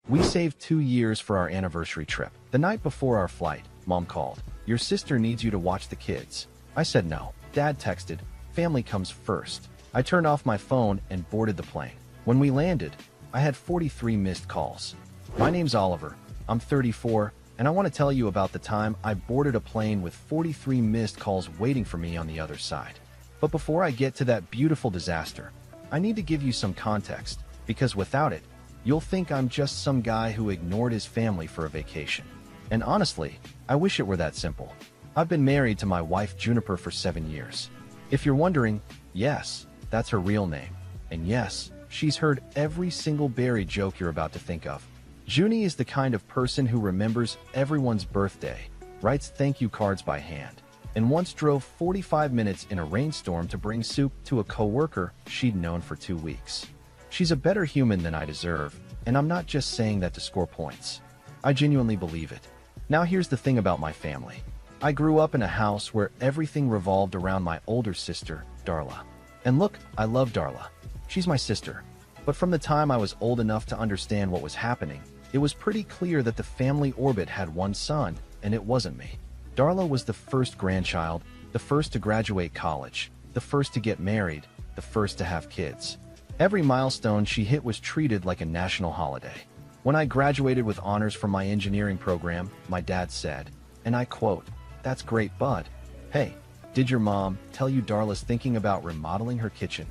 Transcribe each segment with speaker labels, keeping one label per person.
Speaker 1: We saved 2 years for our anniversary trip. The night before our flight, Mom called. "Your sister needs you to watch the kids." I said no. Dad texted, "Family comes first." I turned off my phone and boarded the plane. When we landed, I had 43 missed calls. My name's Oliver. I'm 34, and I want to tell you about the time I boarded a plane with 43 missed calls waiting for me on the other side. But before I get to that beautiful disaster, I need to give you some context, because without it, you'll think I'm just some guy who ignored his family for a vacation. And honestly, I wish it were that simple. I've been married to my wife Juniper for 7 years. If you're wondering, yes, that's her real name. And yes, she's heard every single Barry joke you're about to think of. Junie is the kind of person who remembers everyone's birthday, writes thank you cards by hand, and once drove 45 minutes in a rainstorm to bring soup to a coworker she'd known for 2 weeks. She's a better human than I deserve, and I'm not just saying that to score points. I genuinely believe it. Now here's the thing about my family. I grew up in a house where everything revolved around my older sister, Darla. And look, I love Darla. She's my sister. But from the time I was old enough to understand what was happening, it was pretty clear that the family orbit had one son, and it wasn't me. Darla was the first grandchild, the first to graduate college, the first to get married, the first to have kids. Every milestone she hit was treated like a national holiday. When I graduated with honors from my engineering program, my dad said, and I quote, "That's great, bud. Hey, did your mom tell you Darla's thinking about remodeling her kitchen?"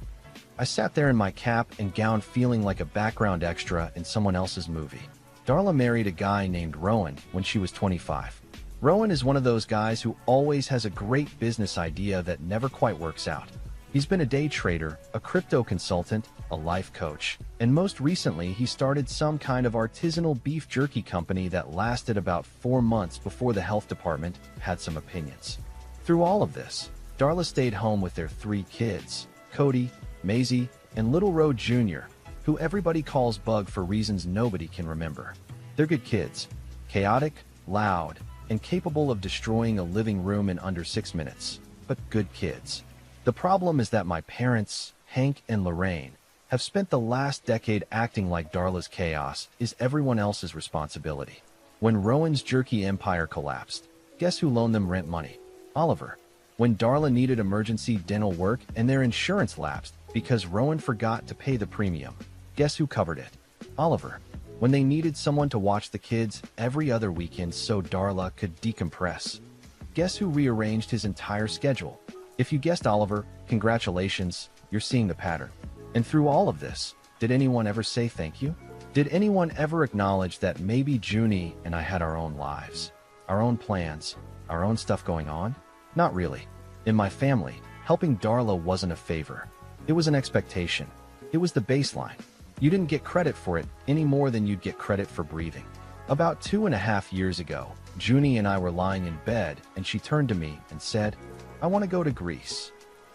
Speaker 1: I sat there in my cap and gown feeling like a background extra in someone else's movie. Darla married a guy named Rowan when she was 25. Rowan is one of those guys who always has a great business idea that never quite works out. He's been a day trader, a crypto consultant, a life coach, and most recently he started some kind of artisanal beef jerky company that lasted about 4 months before the health department had some opinions. Through all of this, Darla stayed home with their 3 kids, Cody, Maisie, and Little Ro Jr., who everybody calls Bug for reasons nobody can remember. They're good kids, chaotic, loud, and capable of destroying a living room in under 6 minutes, but good kids. The problem is that my parents, Hank and Lorraine, have spent the last decade acting like Darla's chaos is everyone else's responsibility. When Rowan's jerky empire collapsed, guess who loaned them rent money? Oliver. When Darla needed emergency dental work and their insurance lapsed because Rowan forgot to pay the premium, guess who covered it? Oliver. When they needed someone to watch the kids every other weekend so Darla could decompress, guess who rearranged his entire schedule? If you guessed Oliver, congratulations, you're seeing the pattern. And through all of this, did anyone ever say thank you? Did anyone ever acknowledge that maybe Junie and I had our own lives, our own plans, our own stuff going on? Not really. In my family, helping Darla wasn't a favor. It was an expectation. It was the baseline. You didn't get credit for it any more than you'd get credit for breathing. About 2.5 years ago, Junie and I were lying in bed and she turned to me and said, "I want to go to Greece."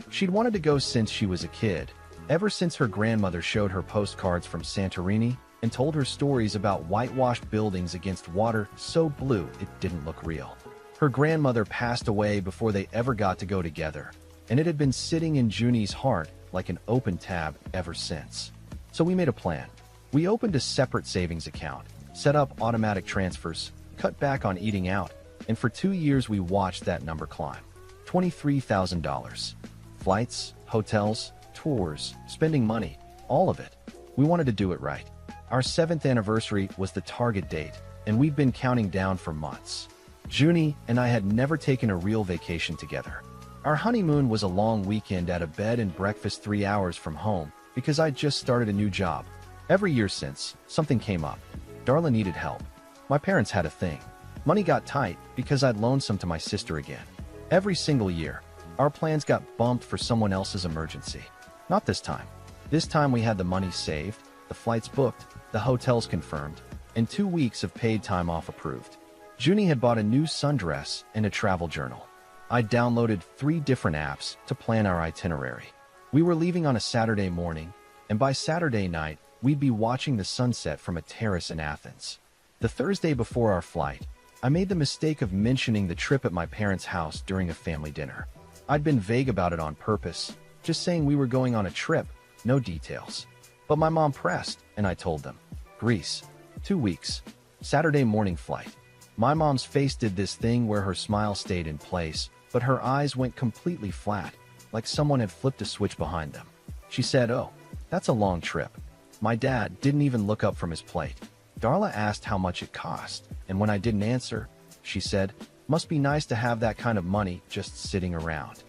Speaker 1: She'd wanted to go since she was a kid, ever since her grandmother showed her postcards from Santorini and told her stories about whitewashed buildings against water so blue it didn't look real. Her grandmother passed away before they ever got to go together, and it had been sitting in Junie's heart like an open tab ever since. So we made a plan. We opened a separate savings account, set up automatic transfers, cut back on eating out, and for 2 years we watched that number climb. $23,000. Flights, hotels, tours, spending money, all of it. We wanted to do it right. Our 7th anniversary was the target date, and we'd been counting down for months. Junie and I had never taken a real vacation together. Our honeymoon was a long weekend at a bed and breakfast 3 hours from home because I'd just started a new job. Every year since, something came up. Darla needed help. My parents had a thing. Money got tight because I'd loaned some to my sister again. Every single year, our plans got bumped for someone else's emergency. Not this time. This time we had the money saved, the flights booked, the hotels confirmed, and 2 weeks of paid time off approved. Junie had bought a new sundress and a travel journal. I downloaded 3 different apps to plan our itinerary. We were leaving on a Saturday morning, and by Saturday night, we'd be watching the sunset from a terrace in Athens. The Thursday before our flight, I made the mistake of mentioning the trip at my parents' house during a family dinner. I'd been vague about it on purpose, just saying we were going on a trip, no details. But my mom pressed, and I told them, "Greece." 2 weeks. Saturday morning flight. My mom's face did this thing where her smile stayed in place, but her eyes went completely flat, like someone had flipped a switch behind them. She said, "Oh, that's a long trip." My dad didn't even look up from his plate. Darla asked how much it cost, and when I didn't answer, she said, "Must be nice to have that kind of money just sitting around."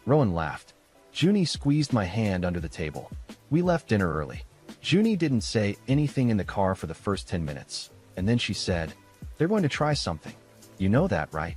Speaker 1: Rowan laughed. Junie squeezed my hand under the table. We left dinner early. Junie didn't say anything in the car for the first 10 minutes, and then she said, "They're going to try something. You know that, right?"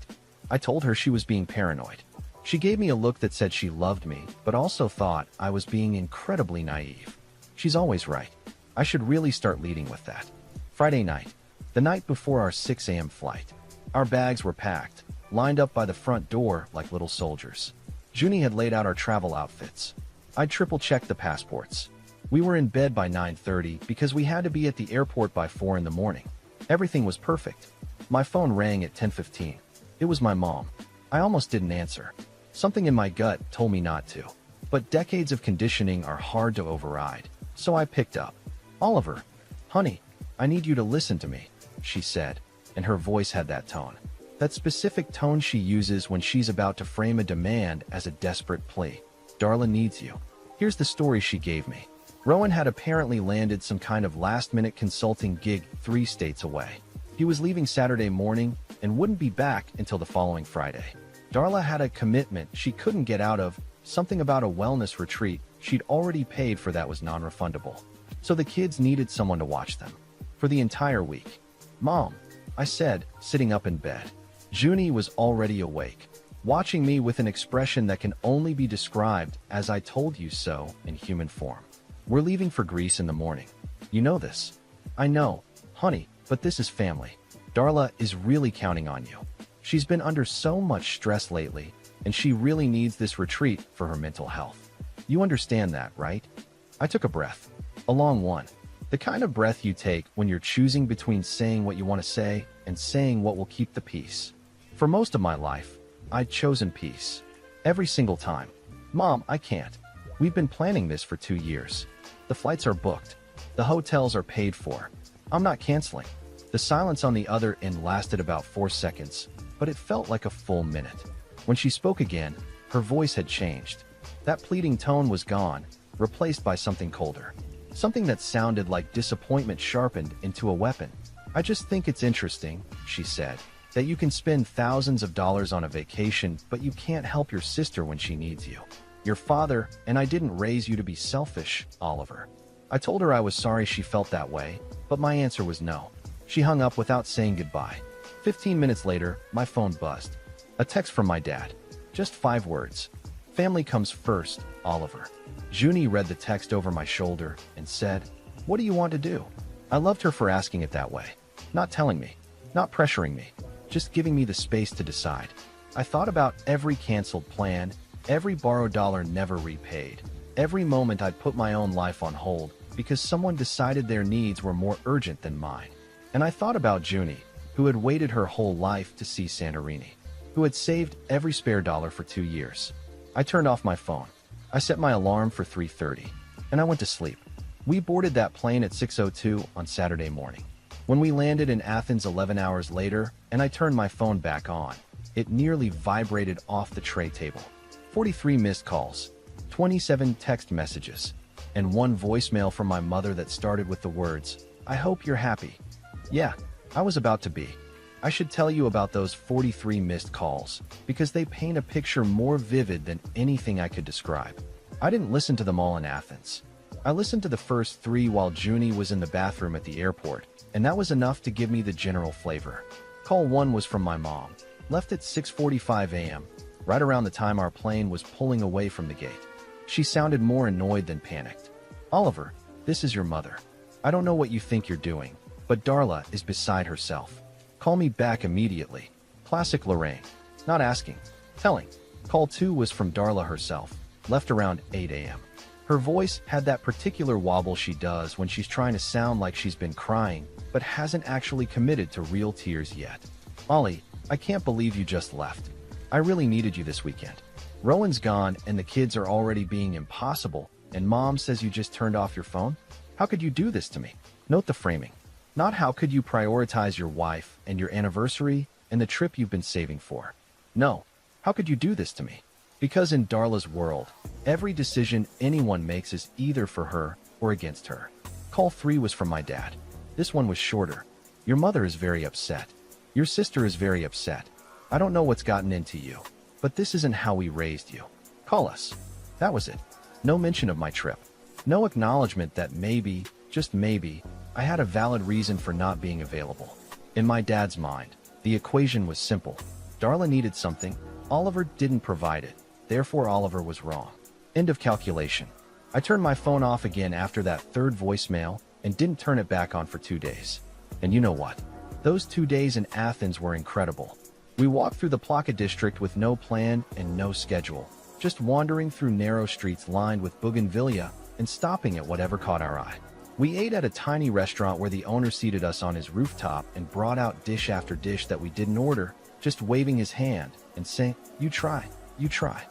Speaker 1: I told her she was being paranoid. She gave me a look that said she loved me, but also thought I was being incredibly naive. She's always right. I should really start leading with that. Friday night, the night before our 6 a.m. flight. Our bags were packed, lined up by the front door like little soldiers. Junie had laid out our travel outfits. I'd triple-checked the passports. We were in bed by 9:30 because we had to be at the airport by 4 in the morning. Everything was perfect. My phone rang at 10:15. It was my mom. I almost didn't answer. Something in my gut told me not to. But decades of conditioning are hard to override, so I picked up. "Oliver, honey, I need you to listen to me," she said, and her voice had that tone. That specific tone she uses when she's about to frame a demand as a desperate plea. "Darla needs you." Here's the story she gave me. Rowan had apparently landed some kind of last-minute consulting gig 3 states away. He was leaving Saturday morning and wouldn't be back until the following Friday. Darla had a commitment she couldn't get out of, something about a wellness retreat she'd already paid for that was non-refundable. So the kids needed someone to watch them for the entire week. "Mom," I said, sitting up in bed. Junie was already awake, watching me with an expression that can only be described as "I told you so" in human form. "We're leaving for Greece in the morning. You know this." "I know, honey, but this is family. Darla is really counting on you. She's been under so much stress lately, and she really needs this retreat for her mental health. You understand that, right?" I took a breath. A long one. The kind of breath you take when you're choosing between saying what you want to say and saying what will keep the peace. For most of my life, I'd chosen peace. Every single time. "Mom, I can't. We've been planning this for 2 years. The flights are booked. The hotels are paid for. I'm not canceling." The silence on the other end lasted about 4 seconds, but it felt like a full minute. When she spoke again, her voice had changed. That pleading tone was gone, replaced by something colder. Something that sounded like disappointment sharpened into a weapon. "I just think it's interesting," she said, "that you can spend thousands of dollars on a vacation, but you can't help your sister when she needs you. Your father and I didn't raise you to be selfish, Oliver." I told her I was sorry she felt that way, but my answer was no. She hung up without saying goodbye. 15 minutes later, my phone buzzed. A text from my dad. Just 5 words. "Family comes first, Oliver." Junie read the text over my shoulder and said, "What do you want to do?" I loved her for asking it that way. Not telling me, not pressuring me, just giving me the space to decide. I thought about every canceled plan, every borrowed dollar never repaid, every moment I'd put my own life on hold because someone decided their needs were more urgent than mine. And I thought about Junie, who had waited her whole life to see Santorini, who had saved every spare dollar for 2 years. I turned off my phone. I set my alarm for 3:30, and I went to sleep. We boarded that plane at 6:02 on Saturday morning. When we landed in Athens 11 hours later, and I turned my phone back on, it nearly vibrated off the tray table. 43 missed calls, 27 text messages, and 1 voicemail from my mother that started with the words, "I hope you're happy." Yeah, I was about to be. I should tell you about those 43 missed calls, because they paint a picture more vivid than anything I could describe. I didn't listen to them all in Athens. I listened to the first 3 while Junie was in the bathroom at the airport, and that was enough to give me the general flavor. Call 1 was from my mom, left at 6:45 a.m., right around the time our plane was pulling away from the gate. She sounded more annoyed than panicked. "Oliver, this is your mother. I don't know what you think you're doing, but Darla is beside herself. Call me back immediately." Classic Lorraine. Not asking, telling. Call 2 was from Darla herself, left around 8 a.m. Her voice had that particular wobble she does when she's trying to sound like she's been crying, but hasn't actually committed to real tears yet. "Ollie, I can't believe you just left. I really needed you this weekend. Rowan's gone and the kids are already being impossible, and Mom says you just turned off your phone? How could you do this to me?" Note the framing. Not how could you prioritize your wife and your anniversary and the trip you've been saving for. No, how could you do this to me? Because in Darla's world, every decision anyone makes is either for her or against her. Call 3 was from my dad. This one was shorter. Your mother is very upset. Your sister is very upset. I don't know what's gotten into you, but this isn't how we raised you. Call us. That was it. No mention of my trip. No acknowledgement that maybe, just maybe, I had a valid reason for not being available. In my dad's mind, the equation was simple. Darla needed something. Oliver didn't provide it. Therefore, Oliver was wrong. End of calculation. I turned my phone off again after that third voicemail and didn't turn it back on for 2 days. And you know what? Those 2 days in Athens were incredible. We walked through the Plaka district with no plan and no schedule, just wandering through narrow streets lined with bougainvillea and stopping at whatever caught our eye. We ate at a tiny restaurant where the owner seated us on his rooftop and brought out dish after dish that we didn't order, just waving his hand and saying, "You try, you try."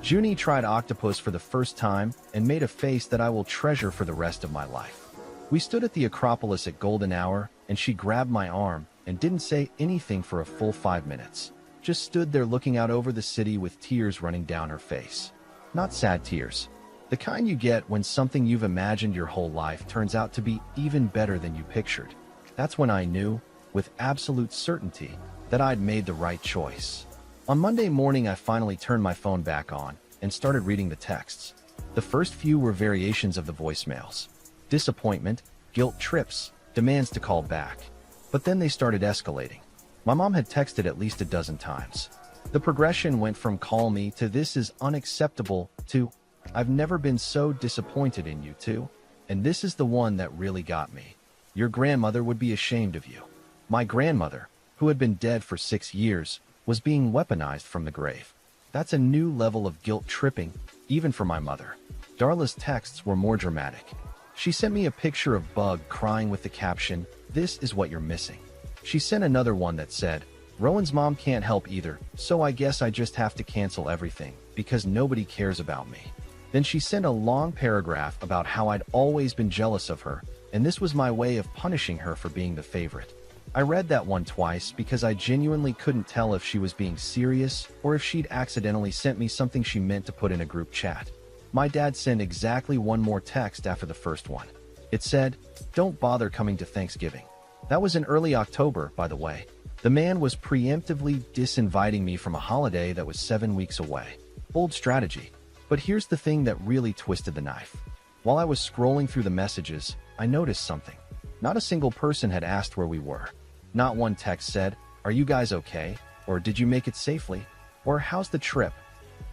Speaker 1: Junie tried octopus for the first time and made a face that I will treasure for the rest of my life. We stood at the Acropolis at golden hour, and she grabbed my arm and didn't say anything for a full 5 minutes. Just stood there looking out over the city with tears running down her face. Not sad tears. The kind you get when something you've imagined your whole life turns out to be even better than you pictured. That's when I knew, with absolute certainty, that I'd made the right choice. On Monday morning, I finally turned my phone back on and started reading the texts. The first few were variations of the voicemails. Disappointment, guilt trips, demands to call back. But then they started escalating. My mom had texted at least a dozen times. The progression went from "call me" to "this is unacceptable" to "I've never been so disappointed in you" to "and this is the one that really got me. Your grandmother would be ashamed of you." My grandmother, who had been dead for 6 years, was being weaponized from the grave. That's a new level of guilt tripping, even for my mother. Darla's texts were more dramatic. She sent me a picture of Bug crying with the caption, "This is what you're missing." She sent another one that said, "Rowan's mom can't help either, so I guess I just have to cancel everything, because nobody cares about me." Then she sent a long paragraph about how I'd always been jealous of her, and this was my way of punishing her for being the favorite. I read that one twice because I genuinely couldn't tell if she was being serious or if she'd accidentally sent me something she meant to put in a group chat. My dad sent exactly one more text after the first one. It said, "Don't bother coming to Thanksgiving." That was in early October, by the way. The man was preemptively disinviting me from a holiday that was 7 weeks away. Bold strategy. But here's the thing that really twisted the knife. While I was scrolling through the messages, I noticed something. Not a single person had asked where we were. Not one text said, "Are you guys okay?" Or "Did you make it safely?" Or "How's the trip?"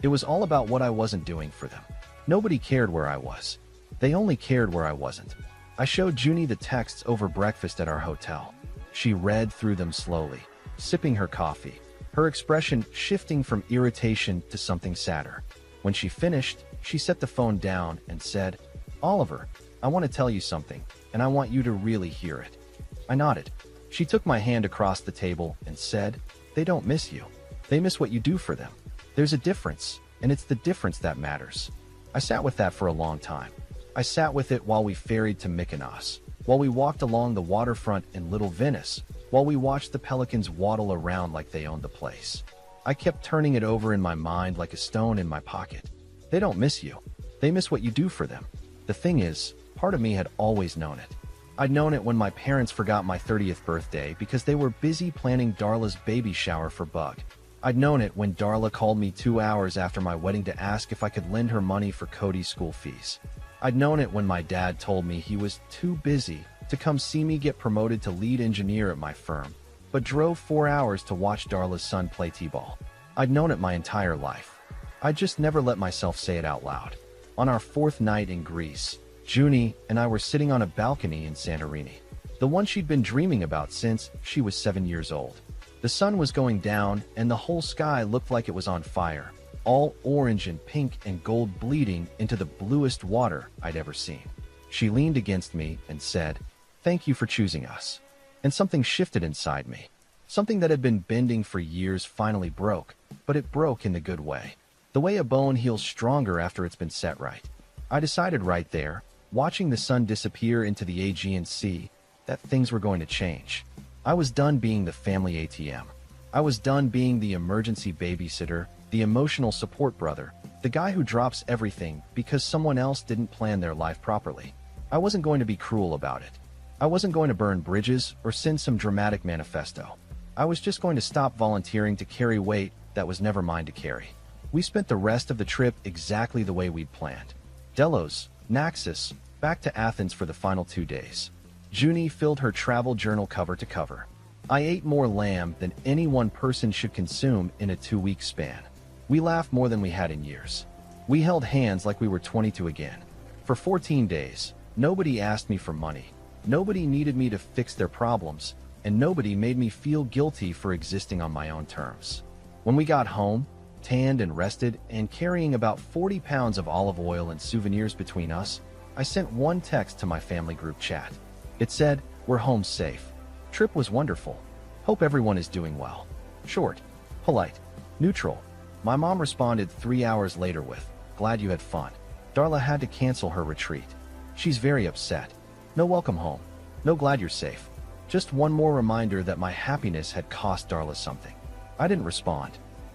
Speaker 1: It was all about what I wasn't doing for them. Nobody cared where I was. They only cared where I wasn't. I showed Junie the texts over breakfast at our hotel. She read through them slowly, sipping her coffee, her expression shifting from irritation to something sadder. When she finished, she set the phone down and said, "Oliver, I want to tell you something, and I want you to really hear it." I nodded. She took my hand across the table and said, "They don't miss you. They miss what you do for them. There's a difference, and it's the difference that matters." I sat with that for a long time. I sat with it while we ferried to Mykonos, while we walked along the waterfront in Little Venice, while we watched the pelicans waddle around like they owned the place. I kept turning it over in my mind like a stone in my pocket. They don't miss you. They miss what you do for them. The thing is, part of me had always known it. I'd known it when my parents forgot my 30th birthday because they were busy planning Darla's baby shower for Bug. I'd known it when Darla called me 2 hours after my wedding to ask if I could lend her money for Cody's school fees. I'd known it when my dad told me he was too busy to come see me get promoted to lead engineer at my firm, but drove 4 hours to watch Darla's son play t-ball. I'd known it my entire life. I just never let myself say it out loud. On our 4th night in Greece, Junie and I were sitting on a balcony in Santorini, the one she'd been dreaming about since she was 7 years old. The sun was going down and the whole sky looked like it was on fire, all orange and pink and gold bleeding into the bluest water I'd ever seen. She leaned against me and said, "Thank you for choosing us." And something shifted inside me. Something that had been bending for years finally broke, but it broke in the good way. The way a bone heals stronger after it's been set right. I decided right there, watching the sun disappear into the Aegean Sea, that things were going to change. I was done being the family ATM. I was done being the emergency babysitter, the emotional support brother, the guy who drops everything because someone else didn't plan their life properly. I wasn't going to be cruel about it. I wasn't going to burn bridges or send some dramatic manifesto. I was just going to stop volunteering to carry weight that was never mine to carry. We spent the rest of the trip exactly the way we'd planned. Delos, Naxos, back to Athens for the final 2 days. Junie filled her travel journal cover to cover. I ate more lamb than any one person should consume in a 2-week span. We laughed more than we had in years. We held hands like we were 22 again. For 14 days, nobody asked me for money. Nobody needed me to fix their problems, and nobody made me feel guilty for existing on my own terms. When we got home, tanned and rested, and carrying about 40 pounds of olive oil and souvenirs between us, I sent one text to my family group chat. It said, "We're home safe. Trip was wonderful. Hope everyone is doing well." Short, polite, neutral. My mom responded 3 hours later with, "Glad you had fun. Darla had to cancel her retreat. She's very upset. No welcome home. No glad you're safe." Just one more reminder that my happiness had cost Darla something. I didn't respond.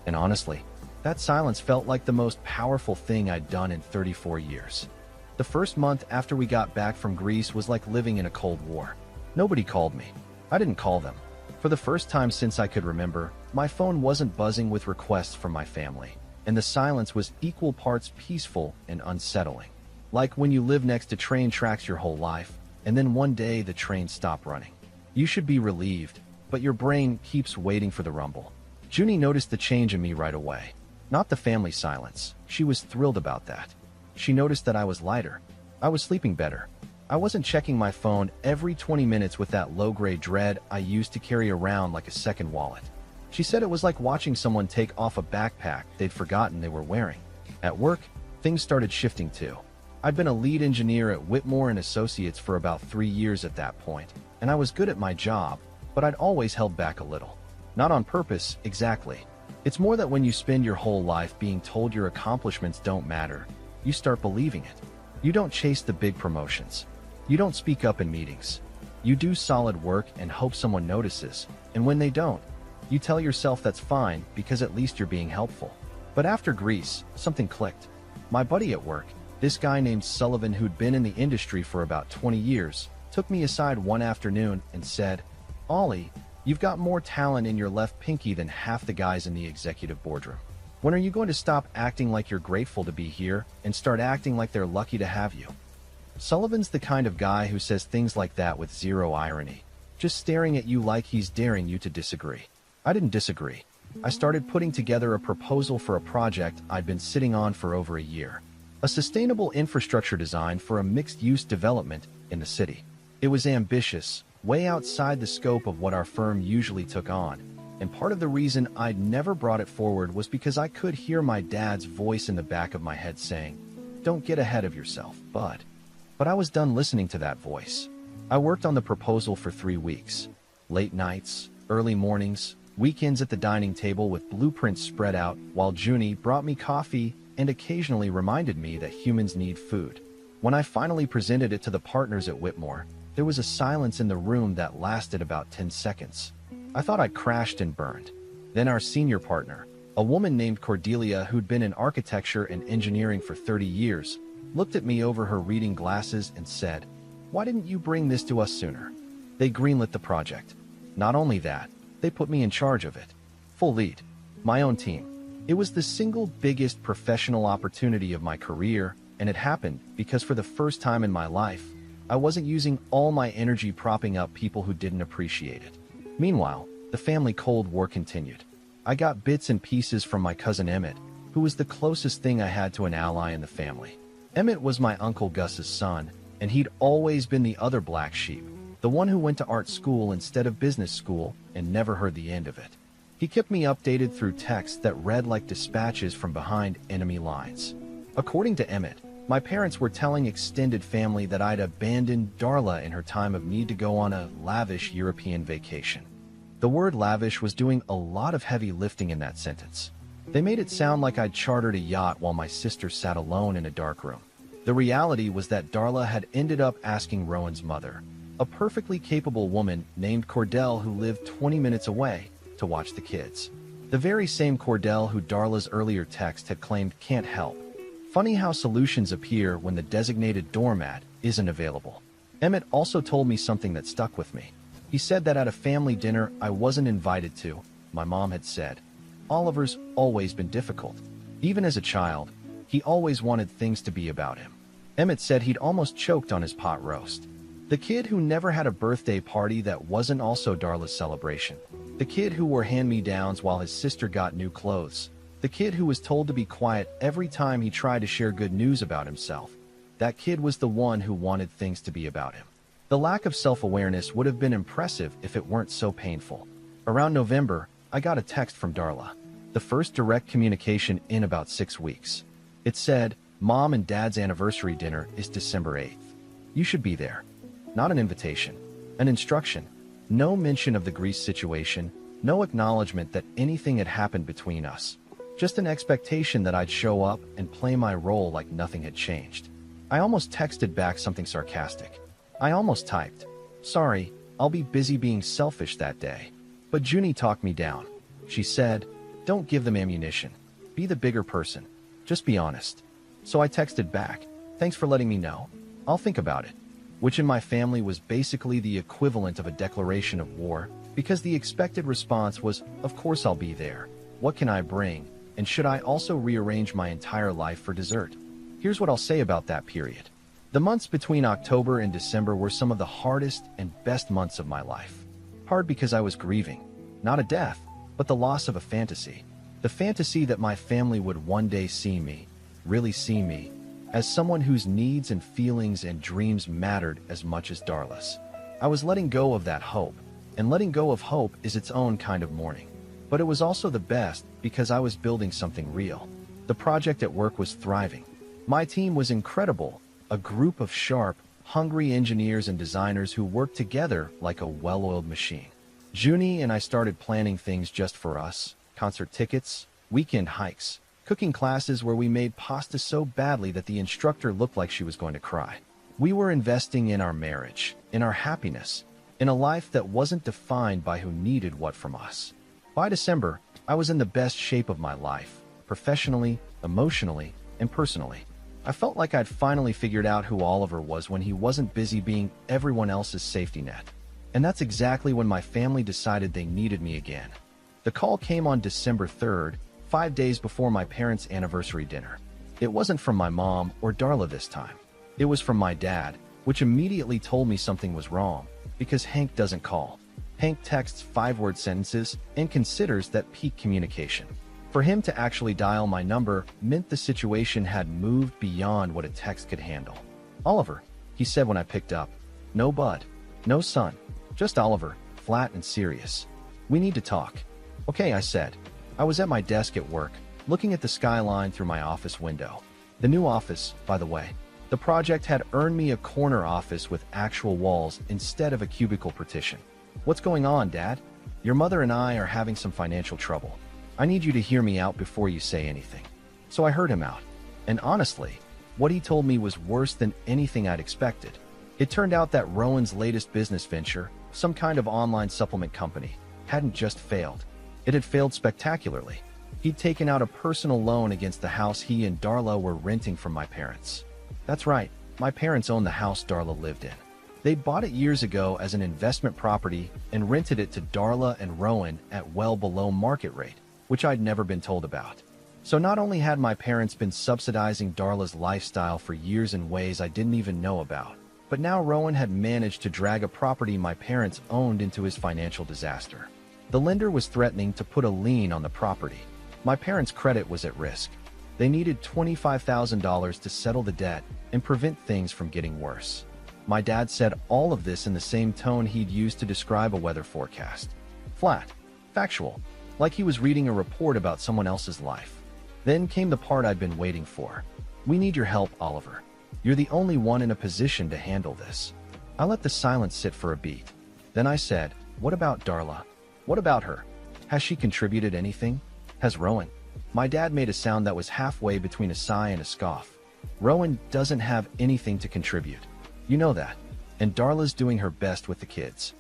Speaker 1: And honestly, that silence felt like the most powerful thing I'd done in 34 years. The first month after we got back from Greece was like living in a Cold War. Nobody called me. I didn't call them. For the first time since I could remember, my phone wasn't buzzing with requests from my family, and the silence was equal parts peaceful and unsettling. Like when you live next to train tracks your whole life, and then one day the trains stop running. You should be relieved, but your brain keeps waiting for the rumble. Junie noticed the change in me right away. Not the family silence. She was thrilled about that. She noticed that I was lighter. I was sleeping better. I wasn't checking my phone every 20 minutes with that low-grade dread I used to carry around like a second wallet. She said it was like watching someone take off a backpack they'd forgotten they were wearing. At work, things started shifting too. I'd been a lead engineer at Whitmore and Associates for about 3 years at that point, and I was good at my job, but I'd always held back a little. Not on purpose, exactly. It's more that when you spend your whole life being told your accomplishments don't matter, you start believing it. You don't chase the big promotions. You don't speak up in meetings. You do solid work and hope someone notices, and when they don't, you tell yourself that's fine because at least you're being helpful. But after Greece, something clicked. My buddy at work, this guy named Sullivan who'd been in the industry for about 20 years, took me aside one afternoon and said, "Ollie, you've got more talent in your left pinky than half the guys in the executive boardroom. When are you going to stop acting like you're grateful to be here and start acting like they're lucky to have you?" Sullivan's the kind of guy who says things like that with zero irony, just staring at you like he's daring you to disagree. I didn't disagree. I started putting together a proposal for a project I'd been sitting on for over a year. A sustainable infrastructure design for a mixed-use development in the city. It was ambitious, way outside the scope of what our firm usually took on, and part of the reason I'd never brought it forward was because I could hear my dad's voice in the back of my head saying, "Don't get ahead of yourself, bud." But I was done listening to that voice. I worked on the proposal for 3 weeks. Late nights, early mornings, weekends at the dining table with blueprints spread out while Junie brought me coffee and occasionally reminded me that humans need food. When I finally presented it to the partners at Whitmore, there was a silence in the room that lasted about 10 seconds. I thought I'd crashed and burned. Then our senior partner, a woman named Cordelia who'd been in architecture and engineering for 30 years, looked at me over her reading glasses and said, "Why didn't you bring this to us sooner?" They greenlit the project. Not only that, they put me in charge of it. Full lead. My own team. It was the single biggest professional opportunity of my career, and it happened because for the first time in my life, I wasn't using all my energy propping up people who didn't appreciate it. Meanwhile, the family Cold War continued. I got bits and pieces from my cousin Emmett, who was the closest thing I had to an ally in the family. Emmett was my Uncle Gus's son, and he'd always been the other black sheep, the one who went to art school instead of business school and never heard the end of it. He kept me updated through texts that read like dispatches from behind enemy lines. According to Emmett, my parents were telling extended family that I'd abandoned Darla in her time of need to go on a lavish European vacation. The word lavish was doing a lot of heavy lifting in that sentence. They made it sound like I'd chartered a yacht while my sister sat alone in a dark room. The reality was that Darla had ended up asking Rowan's mother, a perfectly capable woman named Cordell who lived 20 minutes away to watch the kids. The very same Cordell who Darla's earlier text had claimed can't help. Funny how solutions appear when the designated doormat isn't available. Emmett also told me something that stuck with me. He said that at a family dinner I wasn't invited to, my mom had said, Oliver's always been difficult. Even as a child, he always wanted things to be about him. Emmett said he'd almost choked on his pot roast. The kid who never had a birthday party that wasn't also Darla's celebration. The kid who wore hand-me-downs while his sister got new clothes. The kid who was told to be quiet every time he tried to share good news about himself. That kid was the one who wanted things to be about him. The lack of self-awareness would have been impressive if it weren't so painful. Around November, I got a text from Darla. The first direct communication in about 6 weeks. It said, Mom and Dad's anniversary dinner is December 8th. You should be there. Not an invitation. An instruction. No mention of the Greece situation. No acknowledgement that anything had happened between us. Just an expectation that I'd show up and play my role like nothing had changed. I almost texted back something sarcastic. I almost typed, sorry, I'll be busy being selfish that day. But Junie talked me down. She said, don't give them ammunition. Be the bigger person. Just be honest. So I texted back, thanks for letting me know. I'll think about it. Which in my family was basically the equivalent of a declaration of war, because the expected response was, of course I'll be there. What can I bring? And should I also rearrange my entire life for dessert? Here's what I'll say about that period. The months between October and December were some of the hardest and best months of my life. Hard because I was grieving. Not a death, but the loss of a fantasy. The fantasy that my family would one day see me, really see me, as someone whose needs and feelings and dreams mattered as much as Darla's. I was letting go of that hope, and letting go of hope is its own kind of mourning. But it was also the best because I was building something real. The project at work was thriving. My team was incredible, a group of sharp, hungry engineers and designers who worked together like a well-oiled machine. Junie and I started planning things just for us, concert tickets, weekend hikes, cooking classes where we made pasta so badly that the instructor looked like she was going to cry. We were investing in our marriage, in our happiness, in a life that wasn't defined by who needed what from us. By December, I was in the best shape of my life, professionally, emotionally, and personally. I felt like I'd finally figured out who Oliver was when he wasn't busy being everyone else's safety net. And that's exactly when my family decided they needed me again. The call came on December 3rd, 5 days before my parents' anniversary dinner. It wasn't from my mom or Darla this time. It was from my dad, which immediately told me something was wrong, because Hank doesn't call. Hank texts 5-word sentences and considers that peak communication. For him to actually dial my number meant the situation had moved beyond what a text could handle. Oliver, he said when I picked up. No Bud. No son. Just Oliver, flat and serious. We need to talk. Okay, I said. I was at my desk at work, looking at the skyline through my office window. The new office, by the way. The project had earned me a corner office with actual walls instead of a cubicle partition. What's going on, Dad? Your mother and I are having some financial trouble. I need you to hear me out before you say anything. So I heard him out. And honestly, what he told me was worse than anything I'd expected. It turned out that Rowan's latest business venture, some kind of online supplement company, hadn't just failed. It had failed spectacularly. He'd taken out a personal loan against the house he and Darla were renting from my parents. That's right, my parents owned the house Darla lived in. They bought it years ago as an investment property and rented it to Darla and Rowan at well below market rate, which I'd never been told about. So not only had my parents been subsidizing Darla's lifestyle for years in ways I didn't even know about, but now Rowan had managed to drag a property my parents owned into his financial disaster. The lender was threatening to put a lien on the property. My parents' credit was at risk. They needed $25,000 to settle the debt and prevent things from getting worse. My dad said all of this in the same tone he'd used to describe a weather forecast. Flat, factual, like he was reading a report about someone else's life. Then came the part I'd been waiting for. We need your help, Oliver. You're the only one in a position to handle this. I let the silence sit for a beat. Then I said, what about Darla? What about her? Has she contributed anything? Has Rowan? My dad made a sound that was halfway between a sigh and a scoff. Rowan doesn't have anything to contribute. You know that. And Darla's doing her best with the kids.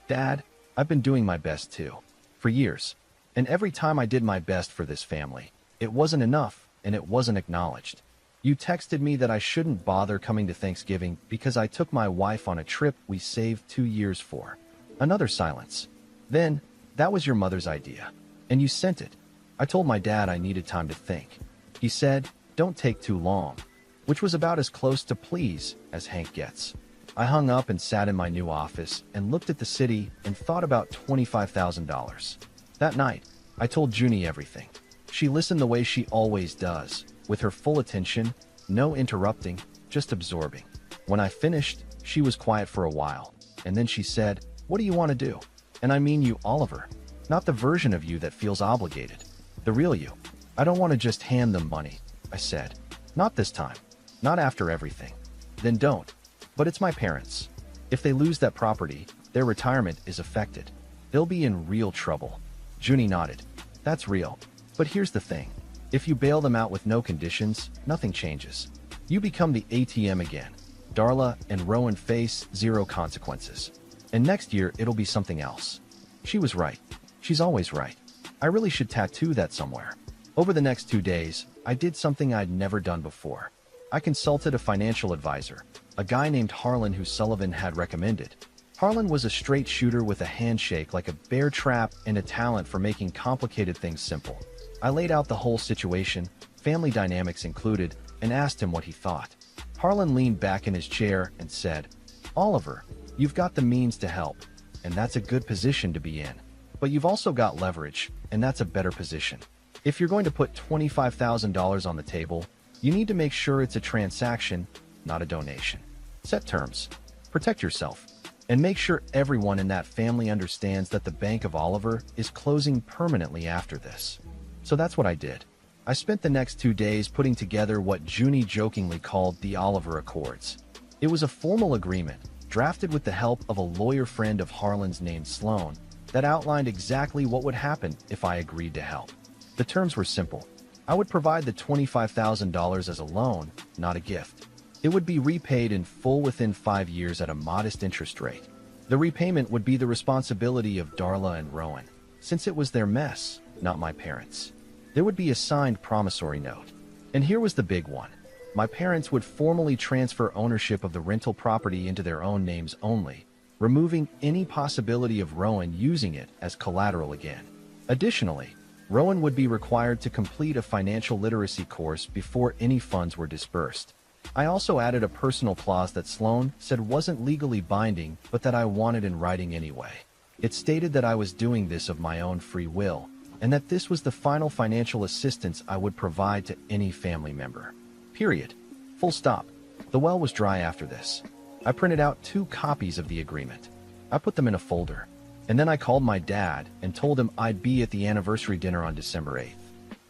Speaker 1: Dad, I've been doing my best too. For years. And every time I did my best for this family, it wasn't enough and it wasn't acknowledged. You texted me that I shouldn't bother coming to Thanksgiving because I took my wife on a trip we saved 2 years for. Another silence. Then, that was your mother's idea. And you sent it. I told my dad I needed time to think. He said, don't take too long. Which was about as close to please as Hank gets. I hung up and sat in my new office and looked at the city and thought about $25,000. That night, I told Junie everything. She listened the way she always does, with her full attention, no interrupting, just absorbing. When I finished, she was quiet for a while, and then she said, what do you want to do? And I mean you, Oliver. Not the version of you that feels obligated. The real you. I don't want to just hand them money, I said. Not this time. Not after everything. Then don't. But it's my parents. If they lose that property, their retirement is affected. They'll be in real trouble. Junie nodded. That's real. But here's the thing. If you bail them out with no conditions, nothing changes. You become the ATM again. Darla and Rowan face 0 consequences. And next year, it'll be something else. She was right. She's always right. I really should tattoo that somewhere. Over the next 2 days, I did something I'd never done before. I consulted a financial advisor, a guy named Harlan who Sullivan had recommended. Harlan was a straight shooter with a handshake like a bear trap and a talent for making complicated things simple. I laid out the whole situation, family dynamics included, and asked him what he thought. Harlan leaned back in his chair and said, Oliver, you've got the means to help, and that's a good position to be in. But you've also got leverage, and that's a better position. If you're going to put $25,000 on the table, you need to make sure it's a transaction, not a donation. Set terms. Protect yourself. And make sure everyone in that family understands that the Bank of Oliver is closing permanently after this. So that's what I did. I spent the next 2 days putting together what Junie jokingly called the Oliver Accords. It was a formal agreement, drafted with the help of a lawyer friend of Harlan's named Sloan, that outlined exactly what would happen if I agreed to help. The terms were simple. I would provide the $25,000 as a loan, not a gift. It would be repaid in full within 5 years at a modest interest rate. The repayment would be the responsibility of Darla and Rowan, since it was their mess, not my parents'. There would be a signed promissory note. And here was the big one. My parents would formally transfer ownership of the rental property into their own names only, removing any possibility of Rowan using it as collateral again. Additionally, Rowan would be required to complete a financial literacy course before any funds were disbursed. I also added a personal clause that Sloan said wasn't legally binding, but that I wanted in writing anyway. It stated that I was doing this of my own free will, and that this was the final financial assistance I would provide to any family member. Period. Full stop. The well was dry after this. I printed out 2 copies of the agreement. I put them in a folder. And then I called my dad and told him I'd be at the anniversary dinner on December 8th.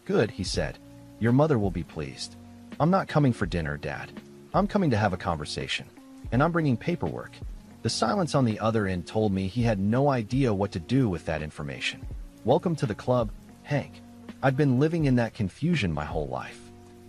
Speaker 1: Good, he said. Your mother will be pleased. I'm not coming for dinner, Dad. I'm coming to have a conversation. And I'm bringing paperwork. The silence on the other end told me he had no idea what to do with that information. Welcome to the club, Hank. I'd been living in that confusion my whole life.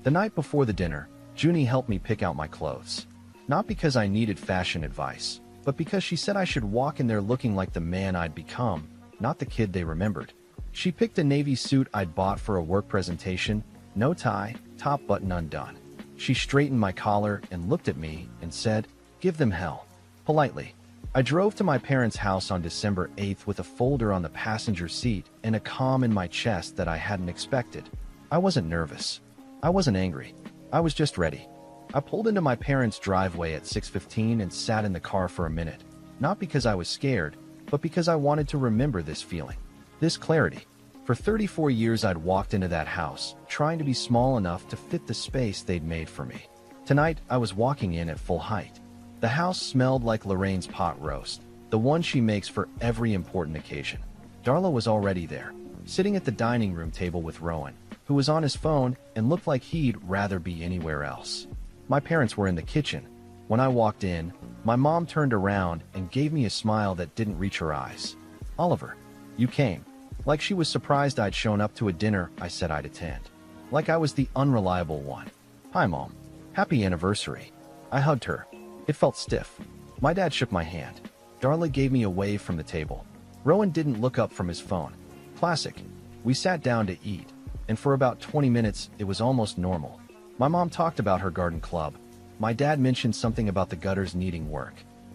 Speaker 1: The night before the dinner, Junie helped me pick out my clothes. Not because I needed fashion advice, but because she said I should walk in there looking like the man I'd become, not the kid they remembered. She picked a navy suit I'd bought for a work presentation, no tie, top button undone. She straightened my collar and looked at me and said, "Give them hell." Politely. I drove to my parents' house on December 8th with a folder on the passenger seat and a calm in my chest that I hadn't expected. I wasn't nervous. I wasn't angry. I was just ready. I pulled into my parents' driveway at 6:15 and sat in the car for a minute, not because I was scared, but because I wanted to remember this feeling, this clarity. For 34 years I'd walked into that house, trying to be small enough to fit the space they'd made for me. Tonight, I was walking in at full height. The house smelled like Lorraine's pot roast, the one she makes for every important occasion. Darla was already there, sitting at the dining room table with Rowan, who was on his phone and looked like he'd rather be anywhere else. My parents were in the kitchen. When I walked in, my mom turned around and gave me a smile that didn't reach her eyes. "Oliver, you came." Like she was surprised I'd shown up to a dinner I said I'd attend. Like I was the unreliable one. "Hi, Mom. Happy anniversary." I hugged her. It felt stiff. My dad shook my hand. Darla gave me a wave from the table. Rowan didn't look up from his phone. Classic. We sat down to eat, and for about 20 minutes, it was almost normal. My mom talked about her garden club. My dad mentioned something about the gutters needing work.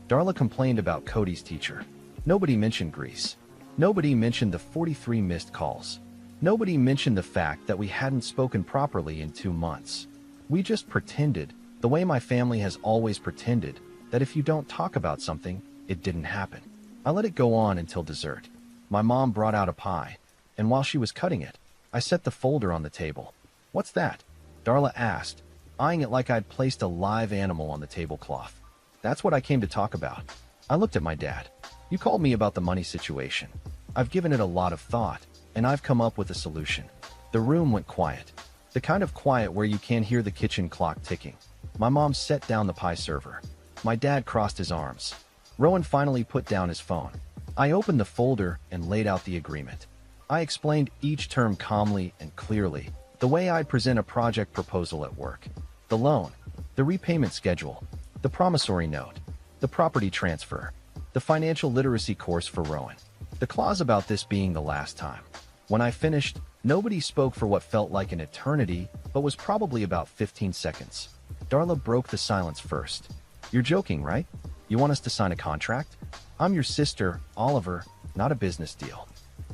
Speaker 1: Darla complained about Cody's teacher. Nobody mentioned Greece. Nobody mentioned the 43 missed calls. Nobody mentioned the fact that we hadn't spoken properly in 2 months. We just pretended, the way my family has always pretended, that if you don't talk about something, it didn't happen. I let it go on until dessert. My mom brought out a pie, and while she was cutting it, I set the folder on the table. "What's that?" Darla asked, eyeing it like I'd placed a live animal on the tablecloth. "That's what I came to talk about." I looked at my dad. "You called me about the money situation. I've given it a lot of thought, and I've come up with a solution." The room went quiet. The kind of quiet where you can't hear the kitchen clock ticking. My mom set down the pie server. My dad crossed his arms. Rowan finally put down his phone. I opened the folder and laid out the agreement. I explained each term calmly and clearly, the way I'd present a project proposal at work. The loan, the repayment schedule, the promissory note, the property transfer, the financial literacy course for Rowan. The clause about this being the last time. When I finished, nobody spoke for what felt like an eternity, but was probably about 15 seconds. Darla broke the silence first. "You're joking, right? You want us to sign a contract? I'm your sister, Oliver, not a business deal."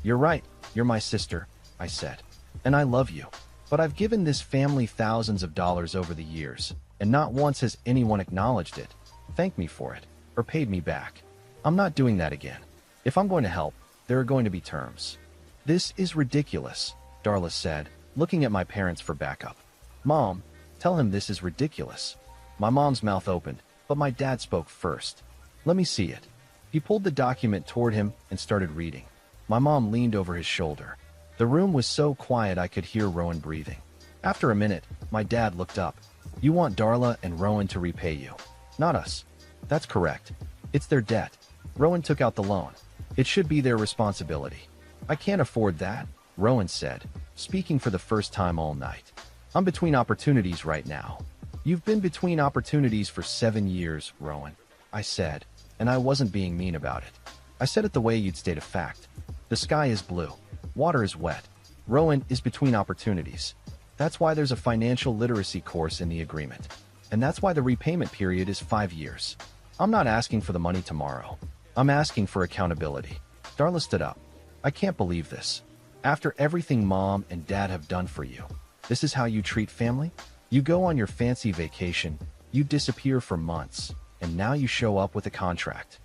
Speaker 1: "You're right, you're my sister," I said. "And I love you. But I've given this family thousands of dollars over the years, and not once has anyone acknowledged it, thanked me for it, or paid me back. I'm not doing that again. If I'm going to help, there are going to be terms." "This is ridiculous," Darla said, looking at my parents for backup. "Mom, tell him this is ridiculous." My mom's mouth opened, but my dad spoke first. "Let me see it." He pulled the document toward him and started reading. My mom leaned over his shoulder. The room was so quiet I could hear Rowan breathing. After a minute, my dad looked up. "You want Darla and Rowan to repay you, not us." "That's correct. It's their debt. Rowan took out the loan. It should be their responsibility." "I can't afford that," Rowan said, speaking for the first time all night. "I'm between opportunities right now." "You've been between opportunities for 7 years, Rowan," I said, and I wasn't being mean about it. I said it the way you'd state a fact. The sky is blue. Water is wet. Rowan is between opportunities. That's why there's a financial literacy course in the agreement. And that's why the repayment period is 5 years. I'm not asking for the money tomorrow. I'm asking for accountability. Darla stood up. "I can't believe this. After everything Mom and Dad have done for you, this is how you treat family? You go on your fancy vacation, you disappear for months, and now you show up with a contract."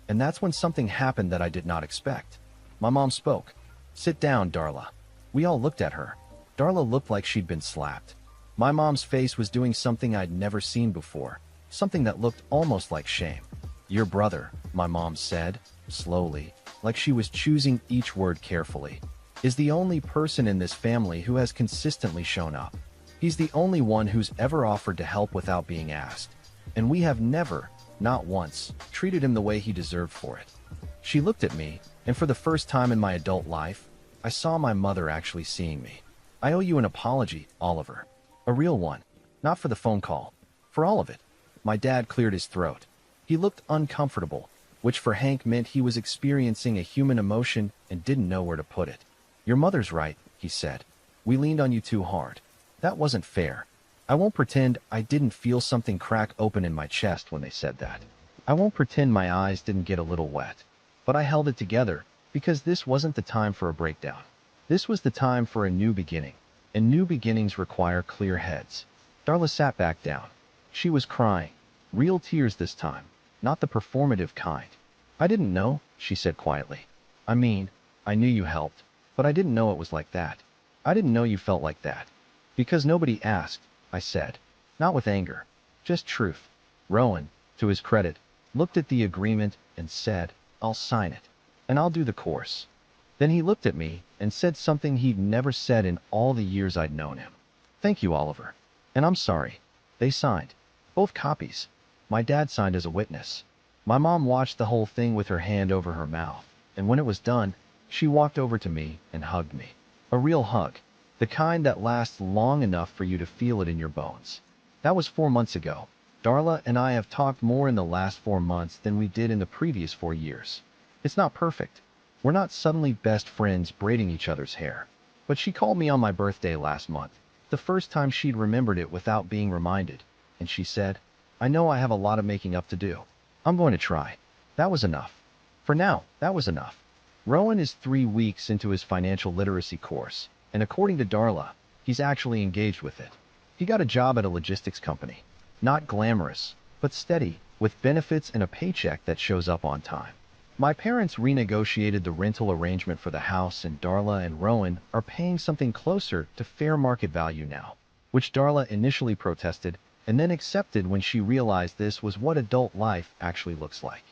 Speaker 1: And that's when something happened that I did not expect. My mom spoke. "Sit down, Darla." We all looked at her. Darla looked like she'd been slapped. My mom's face was doing something I'd never seen before, something that looked almost like shame. "Your brother," my mom said, slowly, like she was choosing each word carefully, "is the only person in this family who has consistently shown up. He's the only one who's ever offered to help without being asked. And we have never, not once, treated him the way he deserved for it." She looked at me, and for the first time in my adult life, I saw my mother actually seeing me. "I owe you an apology, Oliver. A real one. Not for the phone call. For all of it." My dad cleared his throat. He looked uncomfortable, which for Hank meant he was experiencing a human emotion and didn't know where to put it. "Your mother's right," he said. "We leaned on you too hard. That wasn't fair. I won't pretend I didn't feel something crack open in my chest when they said that. I won't pretend my eyes didn't get a little wet. But I held it together, because this wasn't the time for a breakdown. This was the time for a new beginning, and new beginnings require clear heads." Darla sat back down. She was crying. Real tears this time, not the performative kind. "I didn't know," she said quietly. "I mean, I knew you helped, but I didn't know it was like that. I didn't know you felt like that." "Because nobody asked," I said. Not with anger, just truth. Rowan, to his credit, looked at the agreement and said, "I'll sign it. And I'll do the course." Then he looked at me and said something he'd never said in all the years I'd known him. "Thank you, Oliver. And I'm sorry." They signed. Both copies. My dad signed as a witness. My mom watched the whole thing with her hand over her mouth, and when it was done, she walked over to me and hugged me. A real hug. The kind that lasts long enough for you to feel it in your bones. That was 4 months ago. Darla and I have talked more in the last 4 months than we did in the previous 4 years. It's not perfect. We're not suddenly best friends braiding each other's hair. But she called me on my birthday last month, the first time she'd remembered it without being reminded, and she said, "I know I have a lot of making up to do. I'm going to try." That was enough. For now, that was enough. Rowan is 3 weeks into his financial literacy course, and according to Darla, he's actually engaged with it. He got a job at a logistics company. Not glamorous, but steady, with benefits and a paycheck that shows up on time. My parents renegotiated the rental arrangement for the house, and Darla and Rowan are paying something closer to fair market value now, which Darla initially protested and then accepted when she realized this was what adult life actually looks like.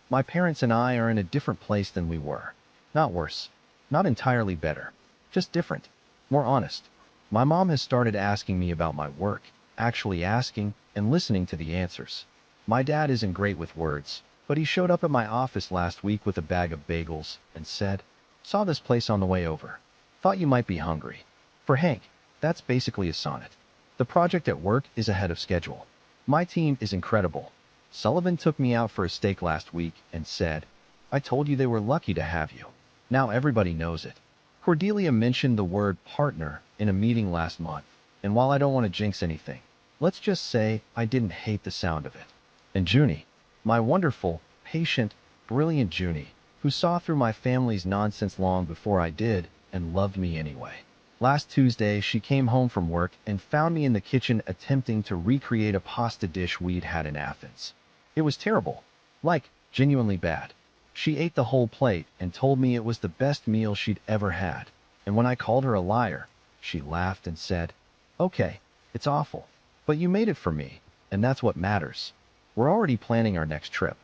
Speaker 1: My parents and I are in a different place than we were. Not worse. Not entirely better. Just different. More honest. My mom has started asking me about my work, actually asking and listening to the answers. My dad isn't great with words, but he showed up at my office last week with a bag of bagels and said, "Saw this place on the way over. Thought you might be hungry." For Hank, that's basically a sonnet. The project at work is ahead of schedule. My team is incredible. Sullivan took me out for a steak last week and said, "I told you they were lucky to have you." Now everybody knows it. Cordelia mentioned the word partner in a meeting last month, and while I don't want to jinx anything, let's just say I didn't hate the sound of it. And Junie, my wonderful, patient, brilliant Junie, who saw through my family's nonsense long before I did and loved me anyway. Last Tuesday, she came home from work and found me in the kitchen attempting to recreate a pasta dish we'd had in Athens. It was terrible. Like, genuinely bad. She ate the whole plate and told me it was the best meal she'd ever had. And when I called her a liar, she laughed and said, "Okay, it's awful, but you made it for me, and that's what matters." We're already planning our next trip.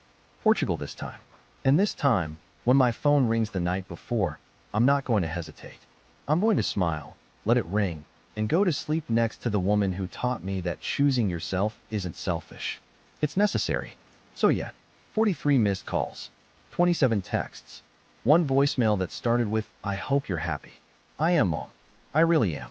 Speaker 1: Portugal this time. And this time, when my phone rings the night before, I'm not going to hesitate. I'm going to smile, let it ring, and go to sleep next to the woman who taught me that choosing yourself isn't selfish. It's necessary. So yeah, 43 missed calls, 27 texts, 1 voicemail that started with, "I hope you're happy." I am, Mom. I really am.